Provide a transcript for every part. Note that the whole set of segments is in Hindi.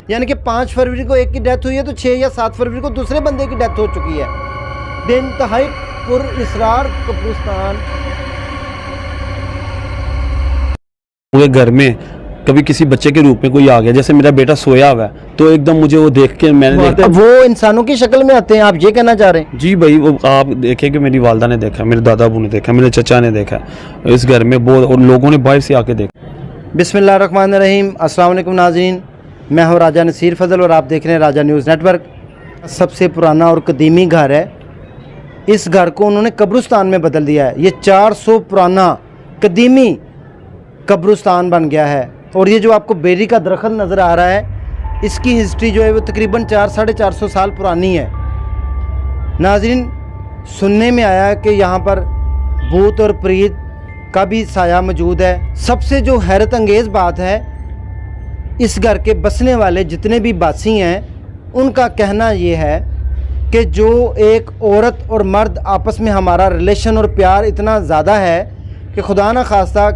यानी कि 5 फरवरी को एक की डेथ हुई है तो 6 या 7 फरवरी को दूसरे बंदे की डेथ हो चुकी है। बेइंतहाई पुरअसरार कब्रिस्तान। मुझे घर में कभी किसी बच्चे के रूप में कोई आ गया, जैसे मेरा बेटा सोया हुआ है तो एकदम मुझे वो देख के मैंने देखा वो इंसानों की शक्ल में आते हैं, आप ये कहना चाह रहे हैं? जी भाई, वो आप देखें कि मेरी वालदा ने देखा, मेरे दादा अबू ने देखा, मेरे चचा ने देखा, इस घर में बहुत और लोगों ने बाहर से आके देखा। बिस्मिल्लाहिर्रहमानिर्रहीम। अस्सलाम वालेकुम नाज़रीन, मैं हूँ राजा नसीर फजल और आप देख रहे हैं राजा न्यूज़ नेटवर्क। सबसे पुराना और कदीमी घर है, इस घर को उन्होंने कब्रिस्तान में बदल दिया है। ये 400 पुराना कदीमी कब्रिस्तान बन गया है। और ये जो आपको बेरी का दरख्त नज़र आ रहा है, इसकी हिस्ट्री जो है वो तकरीबन 400-450 साल पुरानी है। नाज़रीन, सुनने में आया है कि यहाँ पर भूत और प्रेत का भी साया मौजूद है। सबसे जो हैरत अंगेज़ बात है, इस घर के बसने वाले जितने भी बासी हैं उनका कहना ये है कि जो एक औरत और मर्द आपस में हमारा रिलेशन और प्यार इतना ज़्यादा है कि खुदा न खास्ता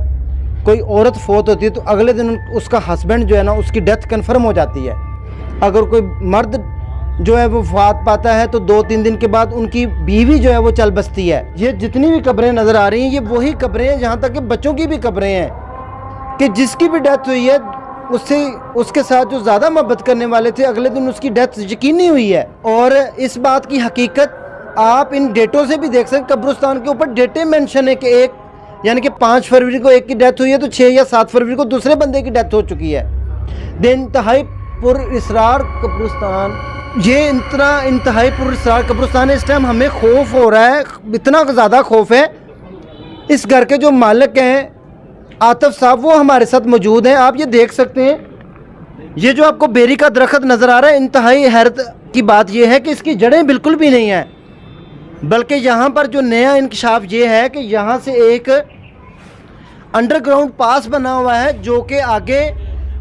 कोई औरत फोत होती है तो अगले दिन उसका हस्बैंड जो है ना, उसकी डेथ कन्फर्म हो जाती है। अगर कोई मर्द जो है वो वफात पाता है तो 2-3 दिन के बाद उनकी बीवी जो है वो चल बसती है। ये जितनी भी कब्रें नज़र आ रही हैं ये वही कब्रें हैं, जहाँ तक कि बच्चों की भी कब्रें हैं कि जिसकी भी डेथ हुई है उससे उसके साथ जो ज़्यादा मोहब्बत करने वाले थे अगले दिन उसकी डेथ यकीनी हुई है। और इस बात की हकीकत आप इन डेटों से भी देख सकते। कब्रिस्तान के ऊपर डेटें मेंशन है कि एक यानी कि 5 फरवरी को एक की डेथ हुई है तो 6 या 7 फरवरी को दूसरे बंदे की डेथ हो चुकी है। बेइंतहाई पुरअसरार कब्रिस्तान, ये इंतहाई पुरअसरार कब्रिस्तान है। इस टाइम हमें खौफ हो रहा है, इतना ज़्यादा खौफ है। इस घर के जो मालिक हैं आतिफ साहब, वो हमारे साथ मौजूद हैं। आप ये देख सकते हैं, ये जो आपको बेरी का दरख्त नज़र आ रहा है, इंतहाई हैरत की बात यह है कि इसकी जड़ें बिल्कुल भी नहीं हैं, बल्कि यहाँ पर जो नया इंकशाफ ये है कि यहाँ से एक अंडरग्राउंड पास बना हुआ है जो कि आगे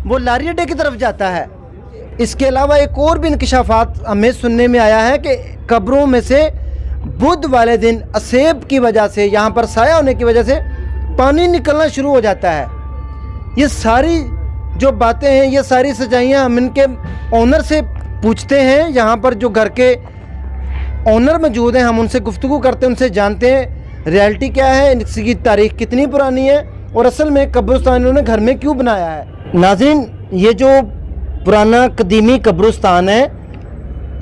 वो लारी अड्डे की तरफ जाता है। इसके अलावा एक और भी इंकशाफात हमें सुनने में आया है कि कब्रों में से बुध वाले दिन असेब की वजह से, यहाँ पर साया होने की वजह से पानी निकलना शुरू हो जाता है। ये सारी जो बातें हैं, ये सारी सच्चाइयाँ हम इनके ओनर से पूछते हैं। यहाँ पर जो घर के ओनर मौजूद हैं, हम उनसे गुफ्तगू करते हैं, उनसे जानते हैं रियलिटी क्या है, इसकी तारीख कितनी पुरानी है और असल में कब्रिस्तान इन्होंने घर में क्यों बनाया है। नाज़रीन, ये जो पुराना कदीमी कब्रिस्तान है,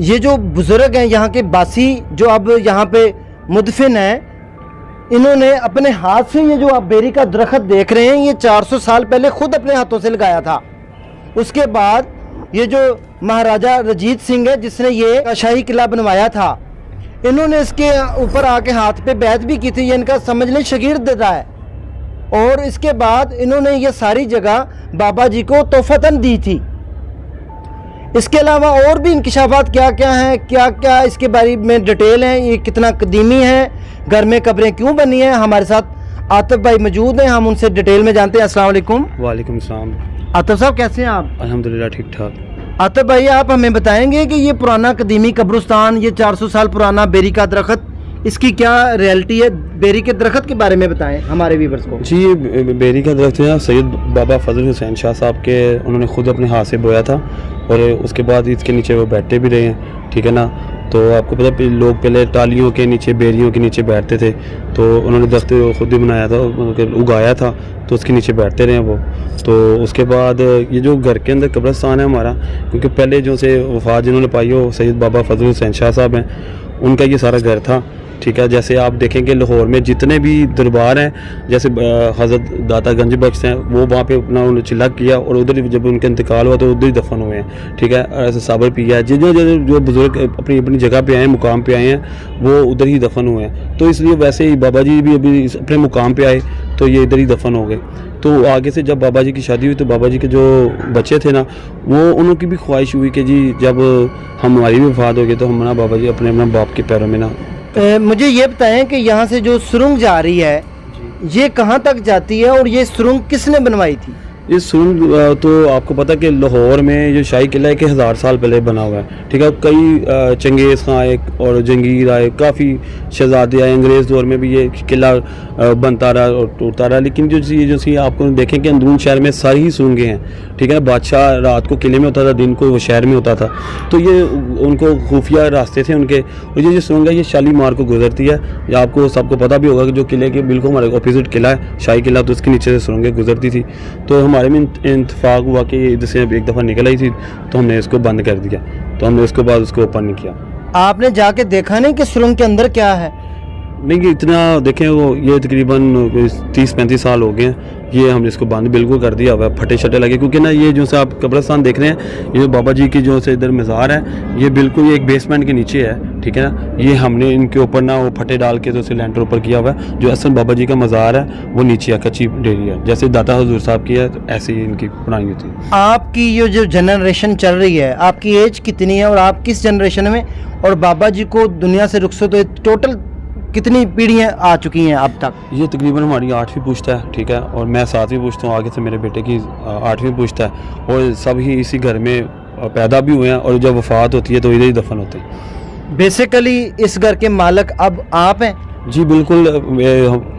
ये जो बुज़ुर्ग हैं यहाँ के बासी जो अब यहाँ पे मुदफिन हैं, इन्होंने अपने हाथ से ये जो आप बेरी का दरख्त देख रहे हैं, ये 400 साल पहले खुद अपने हाथों से लगाया था। उसके बाद ये जो महाराजा रंजीत सिंह है जिसने ये शाही किला बनवाया था, इन्होंने इसके ऊपर आके हाथ पे बैत भी की थी। ये इनका समझ लें शागिर्द रहा है। और इसके बाद इन्होंने ये सारी जगह बाबा जी को तोहफतन दी थी। इसके अलावा और भी इंकशाफात क्या क्या हैं, क्या क्या इसके बारे में डिटेल हैं, ये कितना कदीमी है, घर में कब्रें क्यों बनी हैं। हमारे साथ आतिफ भाई मौजूद हैं, हम उनसे डिटेल में जानते हैं। अस्सलाम वालेकुम। वालेकुम सलाम। आतिफ साहब, कैसे हैं आप? अल्हम्दुलिल्लाह, ठीक ठाक। आतिफ भाई, आप हमें बताएंगे कि ये पुराना कदीमी कब्रिस्तान, ये 400 साल पुराना बेरी का दरख्त, इसकी क्या रियलिटी है? बेरी के दरख्त के बारे में बताएं हमारे व्यूअर्स को। जी, ये बेरी का दरख्त है सैयद बाबा फजल हुसैन शाह साहब के, उन्होंने ख़ुद अपने हाथ से बोया था और उसके बाद इसके नीचे वो बैठते भी रहे हैं, ठीक है ना। तो आपको पता है लोग पहले टालियों के नीचे, बेरियों के नीचे बैठते थे, तो उन्होंने दरख्त खुद ही बनाया था, उगाया था, तो उसके नीचे बैठते रहे वो। तो उसके बाद ये जो घर के अंदर कब्रिस्तान है हमारा, क्योंकि पहले जो से वफात जिन्होंने पाई हो सैयद बाबा फजल हुसैन शाह साहब हैं, उनका ये सारा घर था, ठीक है। जैसे आप देखेंगे लाहौर में जितने भी दरबार हैं, जैसे हज़रत दाता गंज बख्श हैं, वो वहाँ पे अपना उन्होंने चिल्ला किया और उधर जब उनका इंतकाल हुआ तो उधर ही दफन हुए हैं, ठीक है। ऐसे साबर पिया जो बुज़ुर्ग अपनी अपनी जगह पे आए हैं, मुकाम पे आए हैं, वो उधर ही दफन हुए हैं। तो इसलिए वैसे ही बाबा जी भी अभी अपने मुकाम पे आए तो ये इधर ही दफन हो गए। तो आगे से जब बाबा जी की शादी हुई तो बाबा जी के जो बच्चे थे ना, वो उनकी भी ख्वाहिश हुई कि जी जब हमारी भी वफात हो गई तो हम ना बाबा जी अपने बाप के पैरों में ना। मुझे ये बताएं कि यहाँ से जो सुरंग जा रही है ये कहाँ तक जाती है और ये सुरंग किसने बनवाई थी? ये सुरंग तो आपको पता है कि लाहौर में जो शाही किला है कि 1000 साल पहले बना हुआ है, ठीक है। कई चंगेज़ खां आए और जंगीर आए, काफ़ी शहजादे आए, अंग्रेज़ दौर में भी ये किला बनता रहा और टूटता रहा। लेकिन जो सी आपको देखें कि अंदरून शहर में सारी ही सुरंगें हैं, ठीक है। बादशाह रात को किले में होता था, दिन को वो शहर में होता था, तो ये उनको खुफिया रास्ते थे उनके। और ये जो सुरंग है ये शालीमार को गुजरती है। या आपको सबको पता भी होगा कि जो किले के बिल्कुल हमारे ऑपोजिट किला है शाही किला, तो उसके नीचे से सुरंगें गुजरती थी। तो हमारे में इत्तेफाक हुआ कि इधर से एक दफ़ा निकल आई थी, तो हमने इसको बंद कर दिया, तो हमने उसके बाद उसको ओपन नहीं किया। आपने जाके देखा नहीं कि सुरंग के अंदर क्या है? नहीं, कि इतना देखें वो ये तकरीबन 30-35 साल हो गए हैं, ये हमने इसको बंद बिल्कुल कर दिया हुआ है, फटे शटे लगे। क्योंकि ना ये जो से आप कब्रिस्तान देख रहे हैं, ये जो बाबा जी की जो से इधर मज़ार है, ये बिल्कुल एक बेसमेंट के नीचे है, ठीक है ना। ये हमने इनके ऊपर ना वो फटे डाल के तो उसे लेंटर ऊपर किया हुआ है। जो असल बाबा जी का मज़ार है वो नीचे है, कच्ची डेरी है, जैसे दाता हजूर साहब की है, तो ऐसे ही इनकी बनाई होती है। आपकी ये जो जनरेशन चल रही है, आपकी एज कितनी है और आप किस जनरेशन में, और बाबा जी को दुनिया से रुखसत हुए टोटल कितनी पीढ़ियाँ आ चुकी हैं अब तक? ये तकरीबन हमारी 8वीं पुश्त है, ठीक है, और मैं 7वीं पुश्त हूँ, आगे से मेरे बेटे की 8वीं पुश्त है, और सब ही इसी घर में पैदा भी हुए हैं, और जब वफ़ात होती है तो इधर ही दफन होते हैं। बेसिकली इस घर के मालिक अब आप हैं? जी बिल्कुल,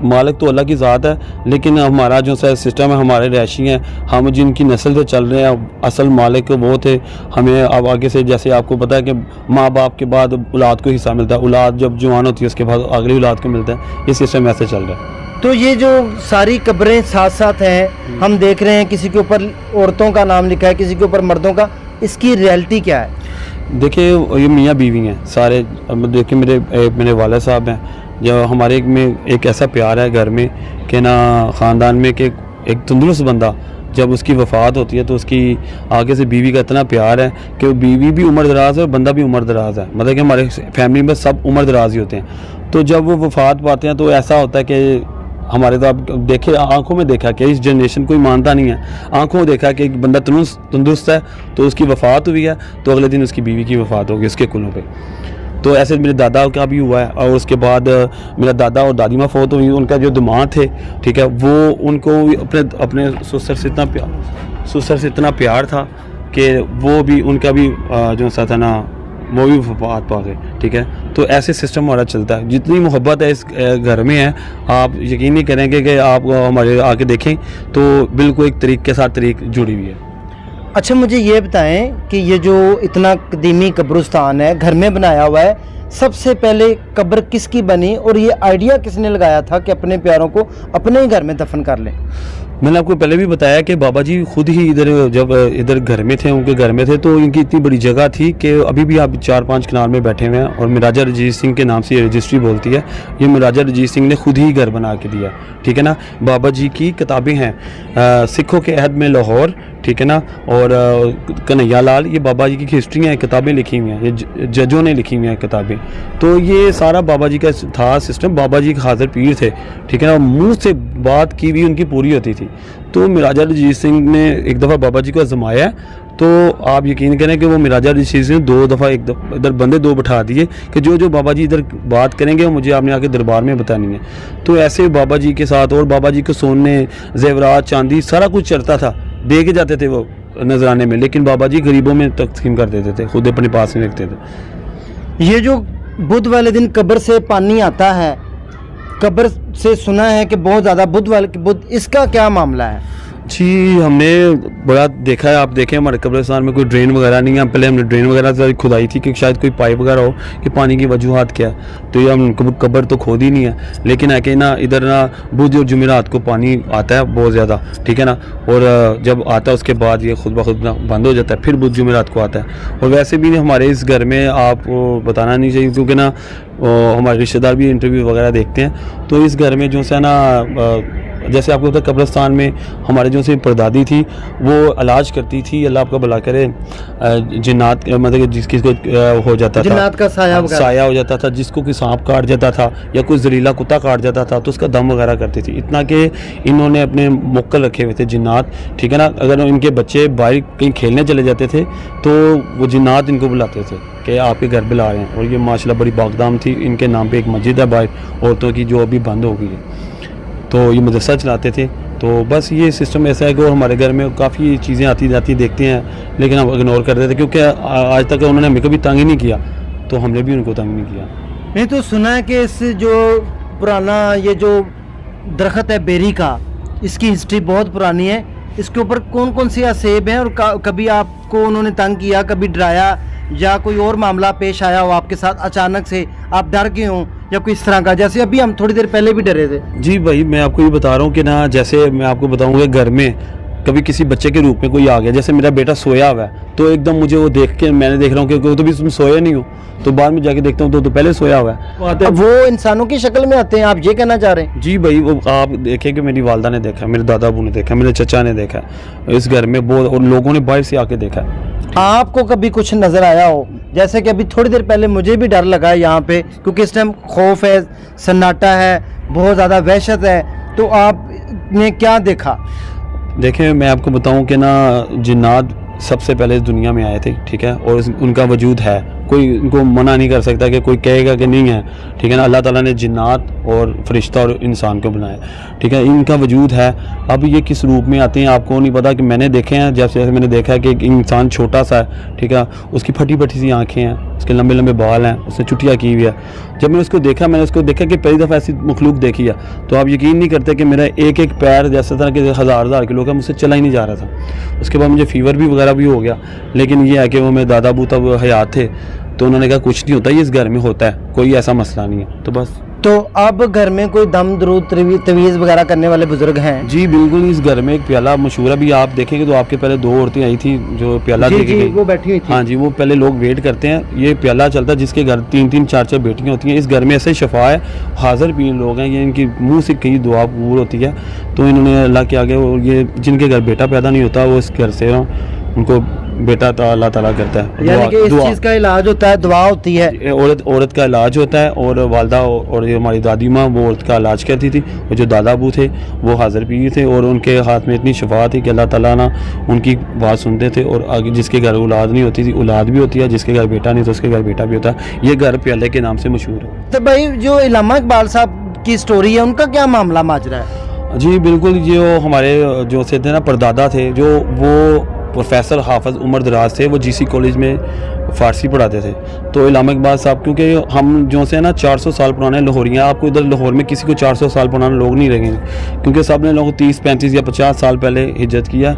मालिक तो अल्लाह की ज़ात है, लेकिन हमारा जो सा सिस्टम है, हमारे रैशी हैं, हम जिनकी नस्ल से चल रहे हैं, असल मालिक वो थे। हमें अब आगे से, जैसे आपको पता है कि माँ बाप के बाद औलाद को हिस्सा मिलता है, औलाद जब जवान होती है उसके बाद अगली औलाद को मिलता है, ये सिस्टम ऐसे चल रहा है। तो ये जो सारी कब्रें साथ साथ हैं, हम देख रहे हैं किसी के ऊपर औरतों का नाम लिखा है, किसी के ऊपर मर्दों का, इसकी रियलिटी क्या है? देखिए, ये मियाँ बीवी हैं सारे। देखिए मेरे वाला साहब हैं, जो हमारे में एक ऐसा प्यार है घर में कि ना ख़ानदान में, कि एक तंदुरुस्त बंदा जब उसकी वफ़ात होती है तो उसकी आगे से बीवी का इतना प्यार है कि बीवी भी उम्र दराज है और बंदा भी उम्र दराज है। मतलब कि हमारे फैमिली में सब उम्र दराज ही होते हैं। तो जब वो वफ़ात पाते हैं तो ऐसा होता है कि हमारे, तो आप देखे आंखों में देखा कि इस जनरेशन कोई मानता नहीं है, आंखों में देखा कि एक बंदा तंदुरुस्त है तो उसकी वफ़ात हुई है, तो अगले दिन उसकी बीवी की वफ़ात होगी उसके कुलों पे। तो ऐसे मेरे दादा का भी हुआ है, और उसके बाद मेरा दादा और दादी माँ फौत हुई, उनका जो दिमाग थे, ठीक है, वो उनको अपने ससुर से इतना प्यार था कि वो भी, उनका भी जो सा था ना, वो भी वफात पा गए, ठीक है। तो ऐसे सिस्टम हमारा चलता है। जितनी मोहब्बत है इस घर में है, आप यकीन नहीं करेंगे कि आप हमारे आके देखें तो बिल्कुल एक तरीक़ के साथ तरीक़ जुड़ी हुई है। अच्छा, मुझे ये बताएं कि ये जो इतना कदीमी कब्रिस्तान है, घर में बनाया हुआ है, सबसे पहले कब्र किसकी बनी और ये आइडिया किसने लगाया था कि अपने प्यारों को अपने ही घर में दफन कर लें? मैंने आपको पहले भी बताया कि बाबा जी खुद ही इधर, जब इधर घर में थे, उनके घर में थे, तो इनकी इतनी बड़ी जगह थी कि अभी भी आप 4-5 कनाल में बैठे हुए हैं, और महाराजा रजीत सिंह के नाम से ये रजिस्ट्री बोलती है। ये महाराजा रजीत सिंह ने खुद ही घर बना के दिया, ठीक है ना। बाबा जी की किताबें हैं, सिखों के अहद में लाहौर, ठीक है ना, और कन्हैया लाल, ये बाबा जी की हिस्ट्री हैं, किताबें लिखी हुई हैं, ये जजों ने लिखी हुई हैं किताबें। तो ये सारा बाबा जी का था सिस्टम। बाबा जी हाजिर पीर थे, ठीक है ना, मुँह से बात की भी उनकी पूरी होती थी। तो महाराजा रजीत सिंह ने एक दफ़ा बाबा जी को आजमाया, तो आप यकीन करें कि वो महाराजा रजीत सिंह ने 2 दफ़ा इधर बंदे 2 बैठा दिए कि जो बाबा जी इधर बात करेंगे वो मुझे आपने आके दरबार में बतानी है। तो ऐसे बाबा जी के साथ, और बाबा जी को सोने, जेवरात, चांदी सारा कुछ चलता था, दे के जाते थे वो नजराने में, लेकिन बाबा जी गरीबों में तकसीम कर देते थे, खुद अपने पास नहीं रखते थे। ये जो बुध वाले दिन कब्र से पानी आता है, कब्र से सुना है कि बहुत ज़्यादा बुध, इसका क्या मामला है? जी, हमने बड़ा देखा है। आप देखें हमारे कब्रिस्तान में कोई ड्रेन वगैरह नहीं है। पहले हमने ड्रेन वगैरह से खुदाई थी कि शायद कोई पाइप वगैरह हो कि पानी की वजूहात क्या है, तो ये हम कब्र तो खोद ही नहीं है। लेकिन है कि ना इधर ना बुध और जुमेरात को पानी आता है बहुत ज़्यादा, ठीक है ना, और जब आता है उसके बाद ये खुद ब खुद ना बंद हो जाता है, फिर बुध जुमेरात को आता है। और वैसे भी हमारे इस घर में आपको बताना नहीं चाहिए, क्योंकि ना हमारे रिश्तेदार भी इंटरव्यू वगैरह देखते हैं। तो इस घर में जो है ना, जैसे आपको पता है कब्रिस्तान में हमारे जो से परदादी थी, वो इलाज करती थी, अल्लाह आपका भला करे, जिन्नात, मतलब कि जिसकी हो जाता था, जिन्नात का साया हो जाता था, जिसको कोई सांप काट जाता था या कोई जहरीला कुत्ता काट जाता था, तो उसका दम वगैरह करती थी। इतना कि इन्होंने अपने मुक्कल रखे हुए थे जिन्नात, ठीक है ना। अगर इनके बच्चे बाहर कहीं खेलने चले जाते थे तो वो जिन्नात इनको बुलाते थे कि आपके घर बुला रहे हैं। और ये माशाल्लाह बड़ी बागदाम थी, इनके नाम पे एक मस्जिद है बाहर औरतों की, जो अभी बंद हो गई है। तो ये मदरसा चलाते थे, तो बस ये सिस्टम ऐसा है कि वो हमारे घर में काफ़ी चीज़ें आती जाती देखते हैं, लेकिन हम इग्नोर कर देते क्योंकि आज तक उन्होंने हमें कभी तंग ही नहीं किया, तो हमने भी उनको तंग नहीं किया। नहीं तो सुना है कि इस जो पुराना ये जो दरख्त है बेरी का, इसकी हिस्ट्री बहुत पुरानी है। इसके ऊपर कौन कौन से सेब हैं और कभी आपको उन्होंने तंग किया, कभी डराया या कोई और मामला पेश आया हो आपके साथ अचानक से, आप डर गए हों या कोई इस तरह का, जैसे अभी हम थोड़ी देर पहले भी डरे थे? जी भाई, मैं आपको ये बता रहा हूँ कि ना, जैसे मैं आपको बताऊँगा घर में कभी किसी बच्चे के रूप में कोई आ गया, जैसे मेरा बेटा सोया हुआ है तो एकदम मुझे वो देख के मैंने देख रहा हूँ कि तो भी तुम सोया नहीं हो, तो बाद में जाके देखता हूँ तो पहले सोया हुआ है। अब वो इंसानों की शक्ल में आते हैं, आप ये कहना चाह रहे हैं? जी भाई, वो आप देखें कि मेरी वालदा ने देखा, मेरे दादा अबू ने देखा, मेरे चचा ने देखा, इस घर में बहुत, और लोगों ने बाहर से आके देखा। आपको कभी कुछ नज़र आया हो? जैसे कि अभी थोड़ी देर पहले मुझे भी डर लगा है यहाँ पे, क्योंकि इस टाइम खौफ है, सन्नाटा है, बहुत ज़्यादा वहशत है, तो आपने क्या देखा? देखें, मैं आपको बताऊं कि ना, जिन्नात सबसे पहले इस दुनिया में आए थे, ठीक है, और उनका वजूद है, कोई इनको मना नहीं कर सकता कि कोई कहेगा कि नहीं है, ठीक है ना। अल्लाह ताला ने जिन्नात और फरिश्ता और इंसान को बनाया, ठीक है, इनका वजूद है। अब ये किस रूप में आते हैं आपको नहीं पता, कि मैंने देखे हैं, जैसे मैंने देखा है कि एक इंसान छोटा सा है, ठीक है, उसकी फटी फटी सी आँखें हैं, उसके लंबे लंबे बाल हैं, उसने चुटिया की हुई है। जब मैंने उसको देखा कि पहली दफ़ा ऐसी मखलूक देखी है, तो आप यकीन नहीं करते कि मेरा एक एक पैर जैसे तरह के हज़ार किलो का मुझसे चला ही नहीं जा रहा था। उसके बाद मुझे फीवर भी वगैरह भी हो गया, लेकिन ये है कि वो मेरे दादा अबू तब हयात थे, तो उन्होंने कहा कुछ नहीं होता, ये इस घर में होता है, कोई ऐसा मसला नहीं है, तो बस। तो अब घर में कोई दम दरूद तवीज़ वगैरह करने वाले बुजुर्ग हैं? जी बिल्कुल, इस घर में एक प्याला मशहूर, अभी आप देखेंगे तो आपके पहले 2 औरतें आई थी जो प्याला दे के गई, वो बैठी हुई थी। हाँ जी, वो पहले लोग वेट करते हैं, ये प्याला चलता है, जिसके घर 3-3 4-4 बेटियां होती हैं। इस घर में ऐसे शफा है, हाजिर पीर लोग हैं, ये इनकी मुंह से कई दुआ कबूल होती है, तो इन्होंने अल्लाह के आगे, ये जिनके घर बेटा पैदा नहीं होता वो इस घर से उनको बेटा अल्लाह ताला करता है। यानी कि इस चीज़ का इलाज होता है, दुआ होती है, औरत का इलाज होता है, और वालदा और ये हमारी दादी माँ वो औरत का इलाज करती थी, और जो दादा अबू थे वो हाजिर पीर थे, और उनके हाथ में इतनी शफा थी कि अल्लाह ताला ना उनकी बात सुनते थे, और आगे जिसके घर औलाद नहीं होती थी औलाद भी होती है, जिसके घर बेटा नहीं तो उसके घर बेटा भी होता है। ये घर प्याले के नाम से मशहूर है। तो भाई जो इलामा इकबाल साहब की स्टोरी है, उनका क्या मामला माजरा है? जी बिल्कुल, जो हमारे जो से थे ना परदादा थे, जो वो प्रोफेसर हाफिज़ उमर दराज थे, वो जीसी कॉलेज में फ़ारसी पढ़ाते थे। तो इलामा इकबाल साहब, क्योंकि हम जो से ना 400 साल पुराने लाहौरियाँ, आपको इधर लाहौर में किसी को 400 साल पुराने लोग नहीं रहेंगे, क्योंकि सब ने लोग 30-35 या 50 साल पहले हिजरत किया।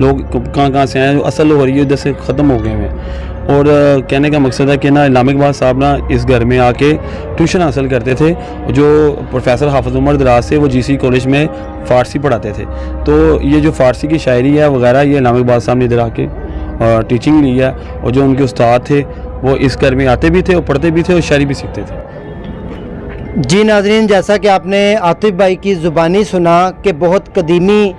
लोग कहाँ से आए, असल लाहौरी इधर से ख़त्म हो गए हैं। और कहने का मकसद है कि ना, इलामा इकबाल साहब ना इस घर में आके ट्यूशन हासिल करते थे, जो प्रोफेसर हाफिज़ उमर दराज से वो जीसी कॉलेज में फ़ारसी पढ़ाते थे। तो ये जो फ़ारसी की शायरी है वगैरह, ये इलामा इकबाल साहब ने इधर आके टीचिंग ली है, और जो उनके उस्ताद थे वो इस घर में आते भी थे और पढ़ते भी थे और शायरी भी सीखते थे। जी नाज़रीन, जैसा कि आपने आतिफ भाई की ज़ुबानी सुना कि बहुत कदीमी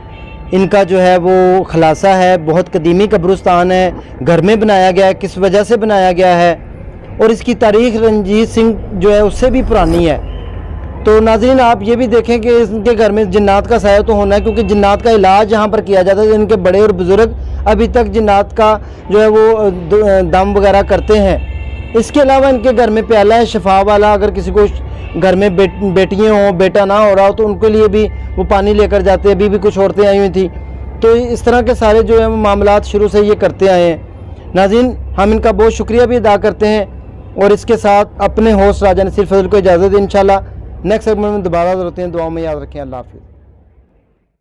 इनका जो है वो खलासा है, बहुत कदीमी कब्रिस्तान है, घर में बनाया गया है, किस वजह से बनाया गया है, और इसकी तारीख़ रंजीत सिंह जो है उससे भी पुरानी है। तो नाज़रीन, आप ये भी देखें कि इनके घर में जिन्नात का साया तो होना है, क्योंकि जिन्नात का इलाज यहाँ पर किया जाता है। इनके बड़े और बुज़ुर्ग अभी तक जिन्नात का जो है वो दम वगैरह करते हैं। इसके अलावा इनके घर में प्याला है शफा वाला, अगर किसी को घर में बेटियाँ हों, बेटा ना हो रहा हो, तो उनके लिए भी वो पानी लेकर जाते हैं। अभी भी कुछ औरतें आई हुई थी, तो इस तरह के सारे जो है मामलात शुरू से ये करते आए हैं। नाज़रीन, हम इनका बहुत शुक्रिया भी अदा करते हैं, और इसके साथ अपने होस्ट राजा नसीर फजल को इजाज़त दें। इंशाल्लाह नेक्स्ट सेगमेंट में दोबारा होते हैं। दुआ में याद रखें। अल्लाह हाफ़िज़।